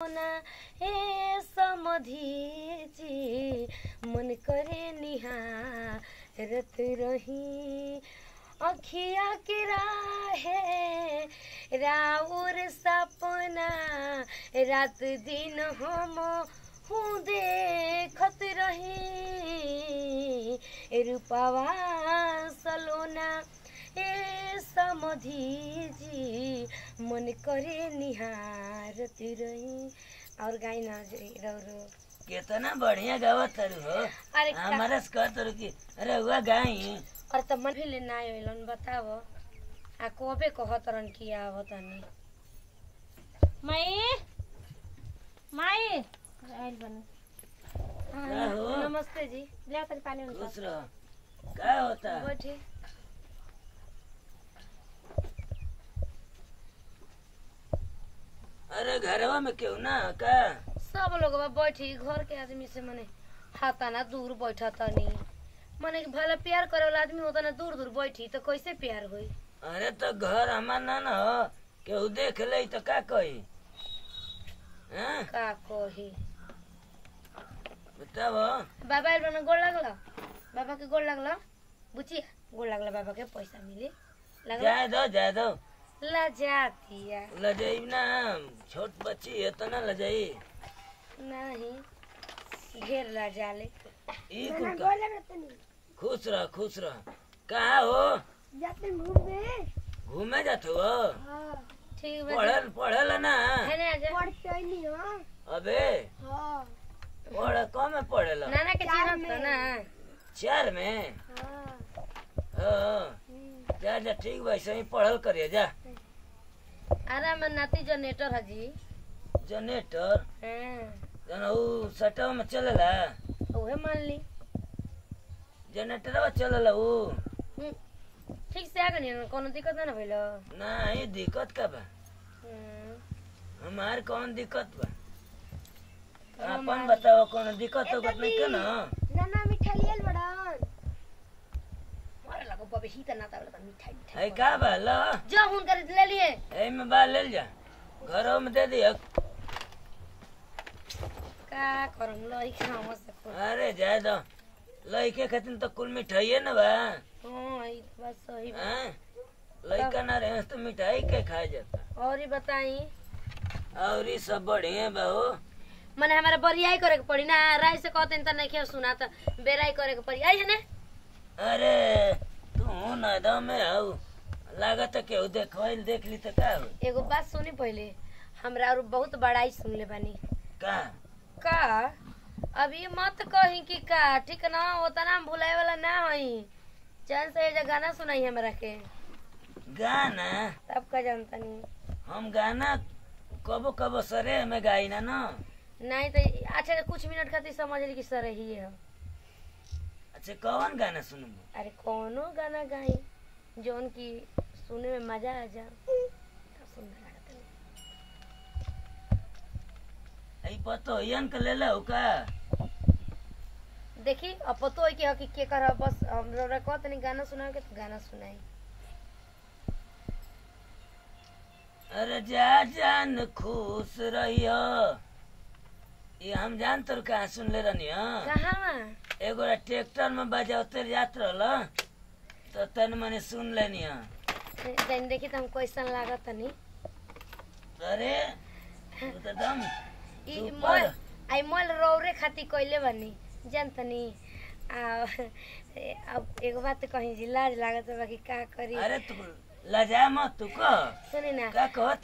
ना ए समधीजी मन करे निहारत रही अखिया के राहे राउर सपना रात दिन हम हूँ देखत रही रूपवा सलोना ए समधीजी मन करे निहारत रही। और गाई ना रो कितना बढ़िया गावत तारू हो। अरे हमारा कहत की अरे हुआ गाई और तब मन भी लेना आइलन बतावो आ कोबे कहतरन की आवतनी माई माई आइल बन। क्या हो? नमस्ते जी। ले तनी पानी उनका। खुश रहो। क्या होता? बैठे। अरे घरवा में क्यों ना का सब लोग बैठी घर के आदमी से मने हाथा ना दूर बैठा तनी मने भला प्यार करे वाला आदमी होता ना दूर दूर बैठी तो कैसे प्यार होई। अरे तो घर हमार ना न हो केहू देख ले तो का कही हैं? का कही बताओ। बाबा आइल बना गोड़ लागला बाबा के गोड़ लागला बुचिया गोड़ लागला बाबा के पैसा मिले लागला जाए दो लजातिया लजाई ना छोट बच्ची है तो ना लजाई नहीं ढेर लजाले ई खुश रह कहाँ हो? जाते घूमने घूमे जाते हो? ठीक बा पढ़ल ना है ना आजा पढ़ते नहीं हो। अबे हां पढ़ कम में पढ़ेला नाना के चिन्हत था ना 4 में। हां हाँ जा ठीक बा ऐसे ही पढ़ल करिए जा। आराम में नाती जनरेटर है जी जनरेटर हाँ जना उ सटवा में चलेला उहे मान ली जनरेटरवा चलेला उ ठीक से आ गनी कोनो दिक्कत ना भइलो नहीं दिक्कत का बा हमार कौन दिक्कत बा अपन बताओ कोनो दिक्कत तो नहीं के ना नाना मिठाई लेल बड़न मारे लगो बबे ही त ना तावला मिठाई है का बा ला जो हुन कर ले लिए ए में बा ले जा घरों में दे दिया। का करम लई खाओ से अरे जाए दो लइके खातिर तो कुल मिठाई है ना बा। हां ई बात सही बा। हैं लइका ना रहे तो मिठाई के खा जाता। और ही बताई और ये सब बढ़िया बा हो। मने हमारा बरियाई करे के पड़ी ना राय से कहते त नहीं के सुना त बेराई करे के पड़ी आई है ने। अरे तू नदा में आओ लागत है केहू देखवाइल देख ली तो का हो? एगो बात सुनी पहले हमरा और बहुत बड़ाई सुन ले बानी का अभी मत कही कि का ठीक ना होता ना भुलाए वाला ना हई चैन से ये गाना सुनाई हमरा के गाना तब का जानता नहीं हम गाना कबो कबो सरे में गाई ना ना। नहीं तो अच्छा कुछ मिनट खातिर समझ ली कि सर ही है। अच्छा कौन गाना सुनबो? अरे कोनो गाना गाई जोन की सुने में मजा आ जा सुंदर लगता है। आई पतो यन के ले लो का देखी अब पतो है कि हकी के कर बस हम कहत नहीं गाना सुना के तो गाना सुनाई। अरे जा जान खुश रहियो ये हम जान तो कहाँ सुन ले रहनी कहाँ एगो ट्रैक्टर में बजाते जात रहल तो तन मने सुन लेनी जन देखी तो हम कैसन लागत नहीं। अरे तू तो दम ई मोल आई मोल रौरे खाती कइले बनी जानतनी अब एगो बात कहीं जी लाज लागत बा कि का करी। अरे तू लजा मत तू कह सुनी ना का कहत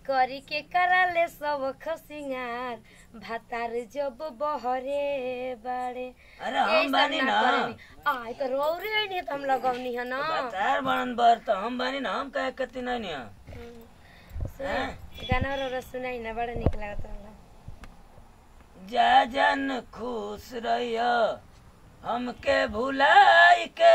करी के करा ले सब खसिंगार भातार जब बहरे बाड़े। अरे हम बानी ना आई तो रौरे आई नहीं तो हम लगौनी है ना बतार बनन बर तो हम बानी ना हम कहे कति नहीं गाना रो सुनाई ना बड़ा निक लागत हमरा। जा जान खुश रहियो हमके भुलाई के।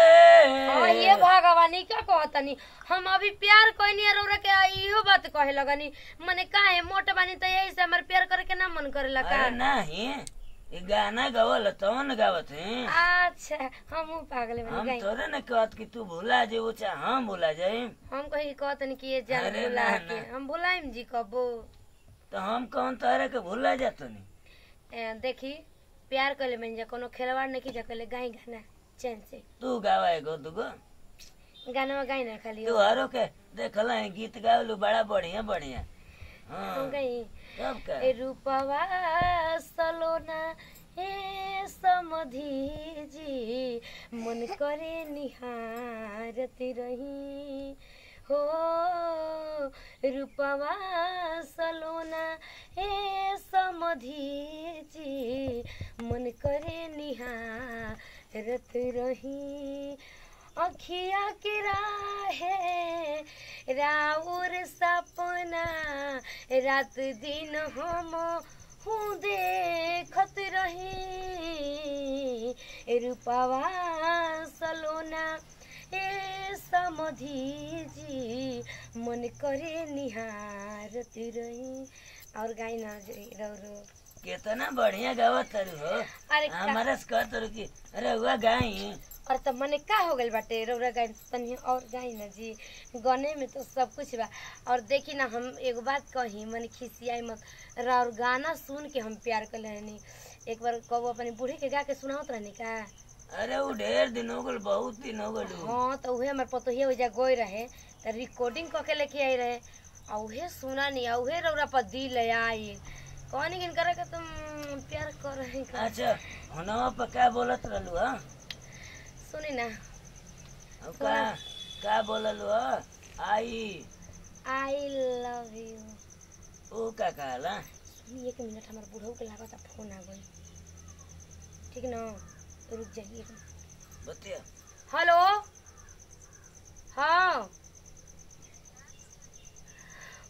ये भगवानी क्या कहतनी हम अभी प्यार कहनी रौरा के इहो बात कहे लगनी मने काहे मोट बानी तो यही से हमर प्यार करे के ना मन करेला का। अरे नहीं ये गाना गावल तो न गावत है। अच्छा हम पागल बन हम गई तोरे न कहत कि तू भुला जेबो चाहे हम भुला जाए। हम कहीं कहतनी कि ये जान अरे भुला ना, के ना। हम भुलाइम जी कबो तो हम कौन तारे के भूला जातनी। देखी प्यार कर ले मन जा कोनो खिलवाड़ नहीं की जकले गाई गाना चैन से तू गावा एगो दूगो गाना गाई ना खाली तू हरो के देखल है गीत गावलू बड़ा बढ़िया बढ़िया। हाँ हम गई सब का ए रूपवा सलोना हे समधी जी मन करे निहारती रही हो रूपवा सलोना हे समधी जी मन करे निहारत रही अखिया की राहे राउर सपना रात दिन हम हूँ देखत रही रूपवा सलोना ए समधी जी मन करे निहारती रही और गाई ना रो कितना बढ़िया गावत तारू हो। अरे हमारा से कहत तारू कि अरे हुआ गाई और तब मने का हो गइल बाटे रौरा गाय तनी और गाई ना जी गाने में तो सब कुछ बा। और देखी ना हम एगो बात कही मन खिसियाई मत और गाना सुन के हम प्यार कर लेनी एक बार कबो अपनी बूढ़ी के गा के सुनावत रहनी का। अरे वो ढेर दिन हो गल बहुत दिन हो गल। हाँ तो उहे हमार पतोहिया ओइजा गई रहे तो रिकॉर्डिंग करके लेके आई रहे और उहे सुना नहीं और उहे रौरा पर दिल आई कौन किन करे के तुम प्यार कर रहे का। अच्छा होनवा पर क्या बोलत रहलू हा सुनी ना अब का बोललू हा आई लव यू ओ का कहला। एक मिनट हमारे बूढ़ऊ के लागत फोन आ गई ठीक ना रुक जाइए बतिया। हेलो हाँ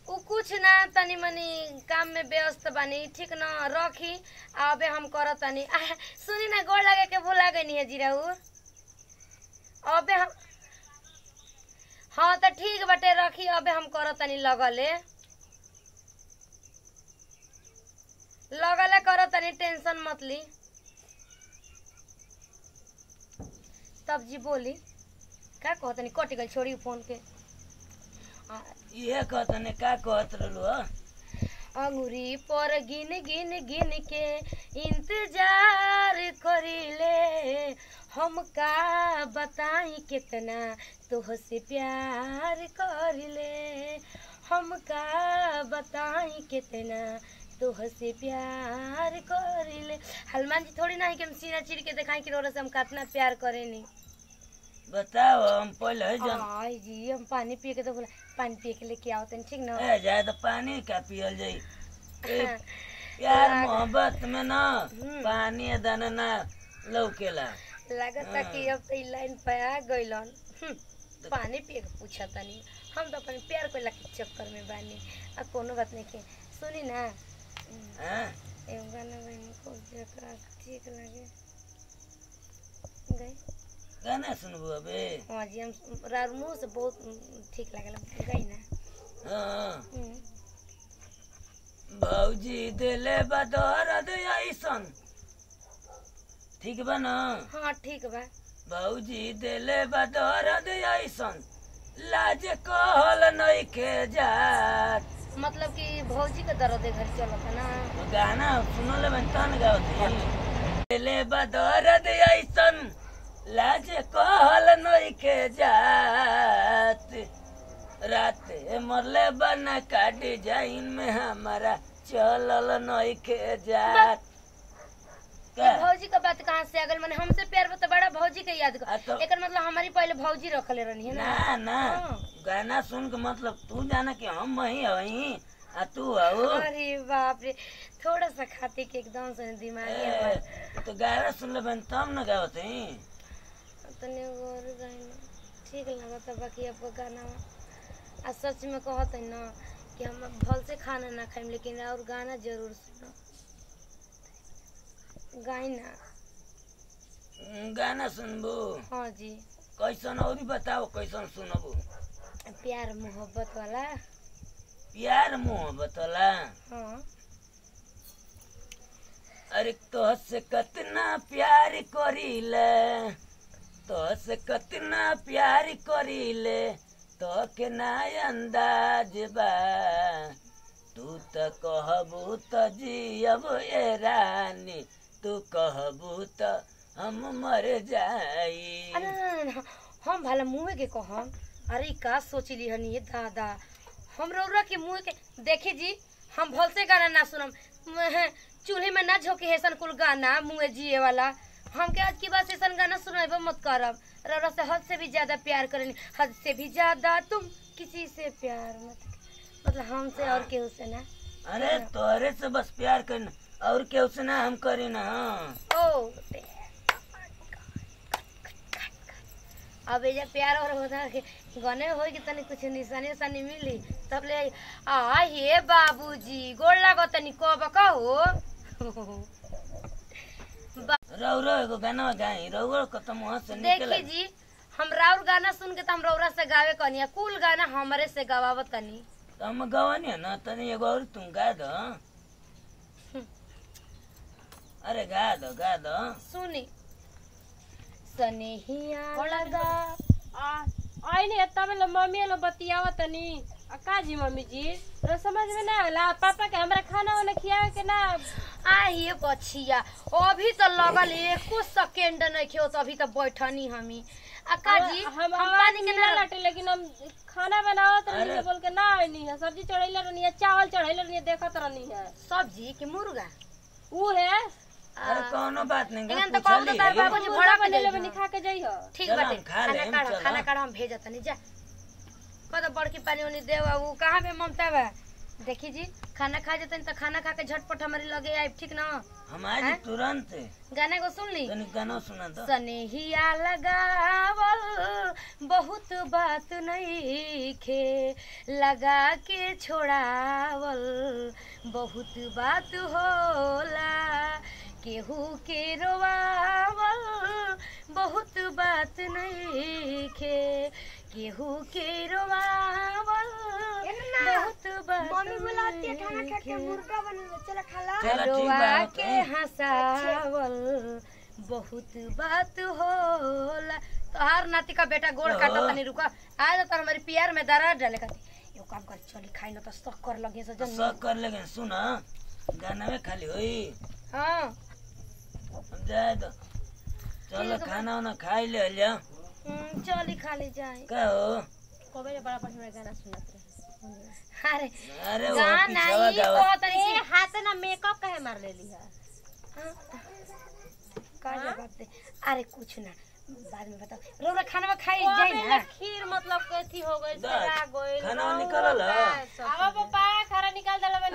उ कुछ ना तनी मनी काम में व्यस्त बानी ठीक ना रखी अबे हम करत तनी सुनी ना गोड़ लगे के भूला गई है जीराऊ अबे हम हाँ तो ठीक बटे रखी अबे हम करत तनी लगले करत तनी टेंशन मत ली तब जी बोली का कहत नहीं कट गई छोड़ी फोन के ये कहतने का कहत रहलू हा अंगूरी पर गिन गिन गिन के इंतजार करीले हम का बताई कितना तुहसे प्यार करीले हम का बताई कितना तुहसे प्यार करीले। हनुमान जी थोड़ी ना कि हम सीना चीर के दिखाई कि रोरा से हम कितना प्यार करेनी बताओ हम पहले जन आई जी हम पानी पिए के तो बोला पानी पिए के लेके आओ तनी ठीक ना ए जाए तो पानी का पियल जाई प्यार मोहब्बत में ना पानी दाना ना लौकेला लगता कि अब तो लाइन पे आ गइलन पानी पिए के पूछा तनी हम तो अपन प्यार कोइला के चक्कर में बानी आ कोनो बात नहीं के सुनी ना एगो गाना बहन को जकरा ठीक लागे गई गाना सुनबू अबे। हाँ जी हम रार मुँह से बहुत ठीक लागला गई ना। हाँ भौजी दिले बदौर ऐसन ठीक बा ना। हाँ ठीक बा भौजी दिले बदौर ऐसन लाज कहल नहीं के जात मतलब कि भौजी के दर्द घर चलत है ना गाना सुनल में तन गावत दिले बदौर ऐसन लाज कहल नहीं के जात रात मरले बना का डिजाइन में हमारा चलल नहीं के जात। भौजी का बात कहाँ से अगर मैंने हमसे प्यार बता बड़ा भौजी के याद कर एक मतलब हमारी पहले भौजी रखले रहनी है ना ना गाना सुन के मतलब तू जाना कि हम वही हई आ तू आओ। अरे बाप रे थोड़ा सा खाते के एकदम से दिमाग तो गाना सुन ले बन तब न गावत है तने और गाना ठीक लगता बाकी आपको गाना आ सच में कहत है ना कि हम भल से खाना ना खाएं लेकिन और गाना जरूर सुनो गाई ना गाना सुनबू। हाँ जी कैसन और बताओ कैसन सुनबू। प्यार मोहब्बत वाला प्यार मोहब्बत वाला। हाँ अरे तो से कितना प्यार करीले तो से कितना प्यार करीले तो के ना अंदाज बा तू त कहबू त जियब ए रानी, तू कहबू त हम मर जाई। अरे हम भला मुँह के कहम। अरे का सोचली हनी ये दादा, हम रौरा के मुँह के देखी जी, हम भल से गाना ना सुनम, चूल्हे में ना झोंके हेसन कुल गाना मुँह जिए वाला। हमके आज की बात ऐसा गाना सुनाइबो मत करब। रौरा से हद से भी ज्यादा प्यार करेनी, हद से भी ज्यादा तुम किसी से प्यार मत, मतलब हमसे और केहू से ना। अरे तोहरे से बस प्यार करना और केहू से ना हम करी ना। ओ अब ये प्यार और होता है गने होई कि तनी कुछ निशानी उशानी मिली तब ले आ हे बाबूजी गोड़ लागो तनी कब कहो। रौरो एगो गाना गाई, रौरो को तो मुंह से निकल। देखी जी, हम राउर गाना सुन के तो हम रौरा से गावे कनिया, कुल गाना हमरे से गवावत तनी। तो हम गवानी ना तनी एगो और तुम गा दो। अरे गा दो सुनी। सनेहिया लगा आई नहीं तब मम्मी लो बतियावा तनी का जी मम्मी जी तो समझ में ना आला पापा के हमरा खाना वाना खियावे के ना। ये बछिया अभी तो लगल एको सेकंड नहीं खियो तो अभी तो बैठनी हमी अक्का जी हम पानी के ना लटे लेकिन हम खाना बनावत रहनी बोल के ना नहीं है, सब्जी चढ़ैले रहनी है, चावल चढ़ैले रहनी है, देखत रहनी है। सब्जी के मुर्गा ऊ है। अरे कोनो बात नहीं एगन तो कहू तो तार बाबूजी भड़ा बने ले बनी खा के जाई हो। ठीक बाटे खाना काढ़ हम भेजत नहीं जा कद बड़की पानी उनी देवा वो कहां पे ममता बा। देखी जी खाना खा जतन तो खाना खा के झटपट हमारे लगे आए ठीक ना। हम आज तुरंत गाने को सुन ली तनी गाना सुना दो। सनेहिया लगावल बहुत बात नहीं खे, लगा के छोड़ावल बहुत बात होला, केहू के रोवावल बहुत बात नहीं खे, केहू के रोवावल बहुत बात। मम्मी बुलाती है खाना खा के मुर्गा बने चला खाला। रोवा के हंसावल बहुत बात होला। तोहार नाती का बेटा गोड़ काटा तनी रुका आज तो हमारी प्यार में दरार डाले खाती यो काम कर चली खाई न तो शक कर लगे से जन शक कर लगे। सुन गाना में खाली होई। हां हम जाए तो चलो खाना वाना खाई ले लिया। चली खाली जाए का हो कोबे बड़ा बढ़िया गाना सुनत रहे। अरे वो गाना पिछवा ई गावा। को तनी ए हाथ ना मेकअप काहे मार लेली है। का जवाब दे। अरे कुछ ना बाद में बताओ। रोरा खाना में खाई जाए ना खीर मतलब कथी हो गई सरा गइल खाना निकलल आवा पापा खाना निकाल देला बनी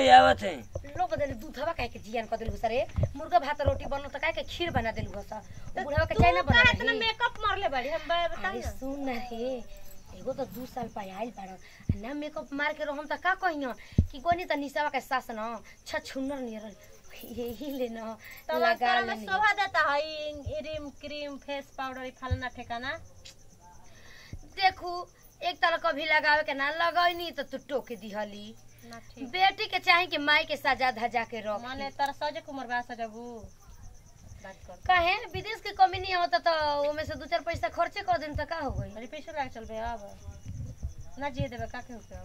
आवत है लोग देले दूधवा काहे के जियान क देलु सरे मुर्गा भात रोटी बनल त काहे के खीर बना देलु हस बुढ़ावा के चाय ना बना इतना मेकअप मारले बाड़ी हम बता अरे सुन ना रे एगो तो 2 साल पहले आइल बाड़ ना मेकअप मार के रहम त का कहियो कि कोनी त निसावा के सास न छछुन्नर नियर यही लेना लगा ले शोभा देता है क्रीम क्रीम फेस पाउडर फलना ठेकाना। देखू एक तरह कभी लगावे के ना लगैनी त तू टोके दिहली ना ठीक बेटी के चाहे कि माई के सजा धजा के रख माने तर सजे कुमार बा सजबू बात कर काहे विदेश के कमी नहीं होता तो ओमे से 2-4 पैसा खर्चे कर देम त का हो गई अरे पैसा लाग चलबे अब ना जे देबे का के होके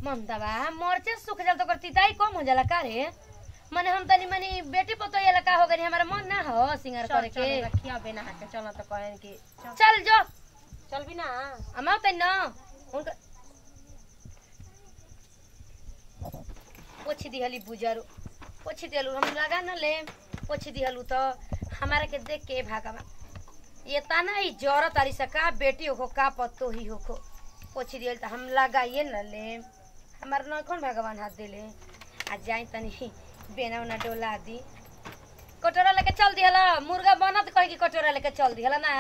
ममता बा मरचे सूख जाल तो कर तिताई कम हो जाला का रे माने हम तनी मनी बेटी पतो ये लगा हो गई हमारा मन ना हो सिंगार करे के रखिया बिना के चल त कहन कि चल जो चल बिना अमा त न उनका पोछी दिहली बुजर पोछी दिहलु हम लगा न ले पोछी दिहलु तो हमारा के देख के भागवा ये तना ही जरा तारी से का बेटी हो का पत्तो ही हो पोछी दिहल त हम लगाइए न ले हमार न कौन भगवान हाथ देले आ जाई तनी बेना उना डोला दी कटोरा लेके चल दिहला मुर्गा बनत कह कि कटोरा लेके चल दिहला ना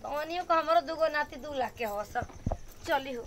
तो अनियो को हमरो 2 नाती 2 लाख के हो सब चली हो।